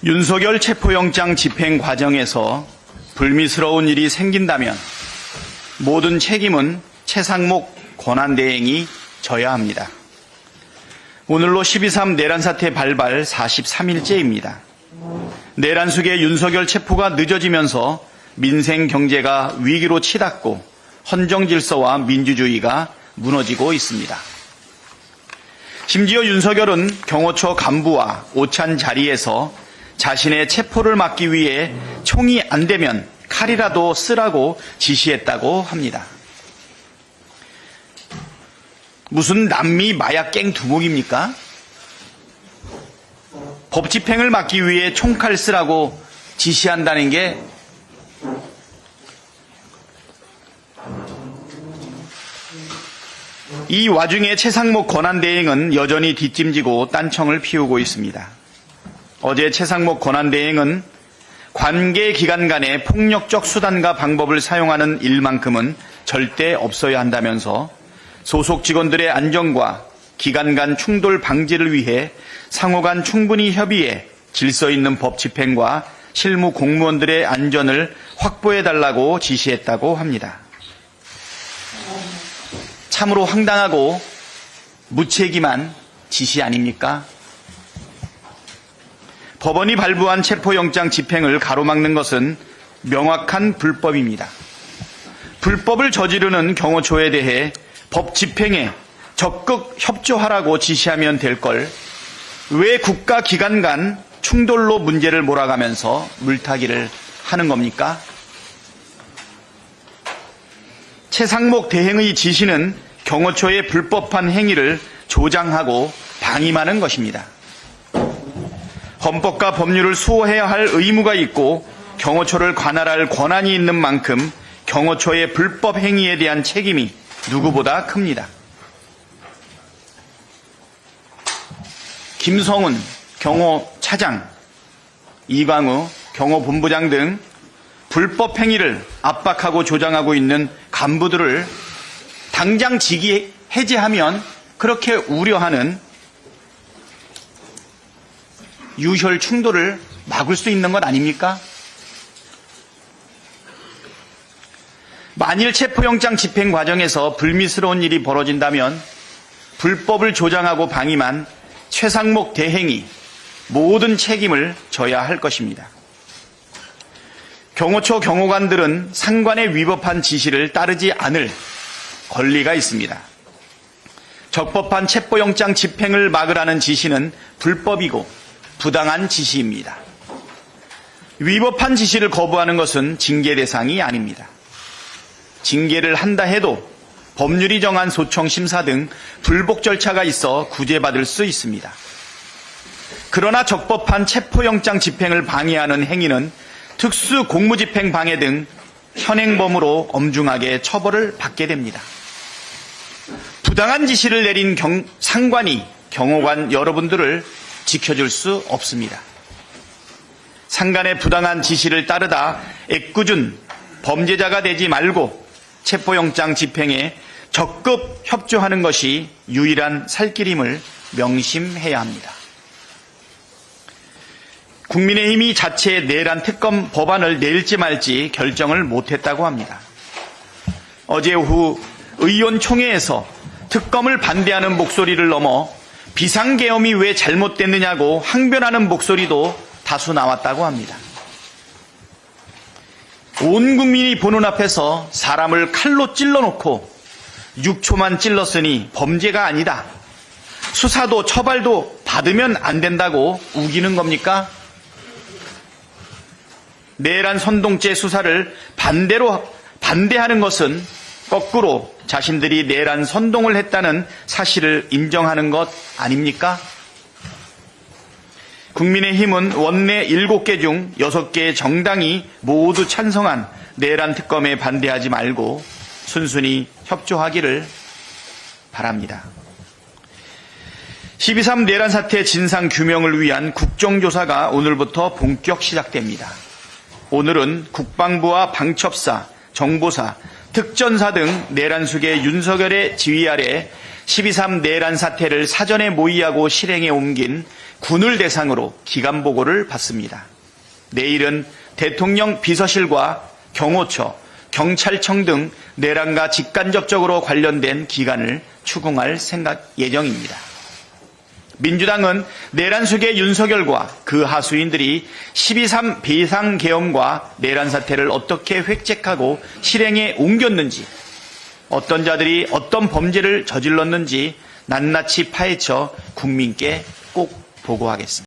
윤석열 체포영장 집행 과정에서 불미스러운 일이 생긴다면 모든 책임은 최상목 권한대행이 져야 합니다. 오늘로 12.3 내란 사태 발발 43일째입니다. 내란 속에 윤석열 체포가 늦어지면서 민생 경제가 위기로 치닫고 헌정 질서와 민주주의가 무너지고 있습니다. 심지어 윤석열은 경호처 간부와 오찬 자리에서 자신의 체포를 막기 위해 총이 안 되면 칼이라도 쓰라고 지시했다고 합니다. 무슨 남미 마약갱 두목입니까? 법 집행을 막기 위해 총칼 쓰라고 지시한다는 게 이 와중에 최상목 권한대행은 여전히 뒷짐지고 딴청을 피우고 있습니다. 어제 최상목 권한대행은 관계기관 간의 폭력적 수단과 방법을 사용하는 일만큼은 절대 없어야 한다면서 소속 직원들의 안전과 기관 간 충돌 방지를 위해 상호 간 충분히 협의해 질서 있는 법 집행과 실무 공무원들의 안전을 확보해달라고 지시했다고 합니다. 참으로 황당하고 무책임한 지시 아닙니까? 법원이 발부한 체포영장 집행을 가로막는 것은 명확한 불법입니다. 불법을 저지르는 경호처에 대해 법 집행에 적극 협조하라고 지시하면 될 걸 왜 국가 기관 간 충돌로 문제를 몰아가면서 물타기를 하는 겁니까? 최상목 대행의 지시는 경호처의 불법한 행위를 조장하고 방임하는 것입니다. 헌법과 법률을 수호해야 할 의무가 있고 경호처를 관할할 권한이 있는 만큼 경호처의 불법 행위에 대한 책임이 누구보다 큽니다. 김성훈 경호차장, 이광우 경호본부장 등 불법 행위를 압박하고 조장하고 있는 간부들을 당장 직위 해제하면 그렇게 우려하는 유혈 충돌을 막을 수 있는 것 아닙니까? 만일 체포영장 집행 과정에서 불미스러운 일이 벌어진다면 불법을 조장하고 방임한 최상목 대행이 모든 책임을 져야 할 것입니다. 경호처 경호관들은 상관에 위법한 지시를 따르지 않을 권리가 있습니다. 적법한 체포영장 집행을 막으라는 지시는 불법이고 부당한 지시입니다. 위법한 지시를 거부하는 것은 징계 대상이 아닙니다. 징계를 한다 해도 법률이 정한 소청 심사 등 불복 절차가 있어 구제받을 수 있습니다. 그러나 적법한 체포영장 집행을 방해하는 행위는 특수 공무집행 방해 등 현행범으로 엄중하게 처벌을 받게 됩니다. 부당한 지시를 내린 상관이 경호관 여러분들을 지켜줄 수 없습니다. 상관의 부당한 지시를 따르다 애꿎은 범죄자가 되지 말고 체포영장 집행에 적극 협조하는 것이 유일한 살 길임을 명심해야 합니다. 국민의힘이 자체 내란 특검 법안을 낼지 말지 결정을 못했다고 합니다. 어제 오후 의원총회에서 특검을 반대하는 목소리를 넘어 비상계엄이 왜 잘못됐느냐고 항변하는 목소리도 다수 나왔다고 합니다. 온 국민이 보는 앞에서 사람을 칼로 찔러놓고 6초만 찔렀으니 범죄가 아니다. 수사도 처벌도 받으면 안 된다고 우기는 겁니까? 내란 선동죄 수사를 반대하는 것은 거꾸로 자신들이 내란 선동을 했다는 사실을 인정하는 것 아닙니까? 국민의힘은 원내 7개 중 6개의 정당이 모두 찬성한 내란 특검에 반대하지 말고 순순히 협조하기를 바랍니다. 12.3 내란 사태 진상 규명을 위한 국정조사가 오늘부터 본격 시작됩니다. 오늘은 국방부와 방첩사, 정보사, 특전사 등 내란 속의 윤석열의 지휘 아래 12.3 내란 사태를 사전에 모의하고 실행에 옮긴 군을 대상으로 기간 보고를 받습니다. 내일은 대통령 비서실과 경호처, 경찰청 등 내란과 직간접적으로 관련된 기관을 추궁할 예정입니다. 민주당은 내란 수계 윤석열과 그 하수인들이 12.3 비상계엄과 내란 사태를 어떻게 획책하고 실행에 옮겼는지, 어떤 자들이 어떤 범죄를 저질렀는지 낱낱이 파헤쳐 국민께 꼭 보고하겠습니다.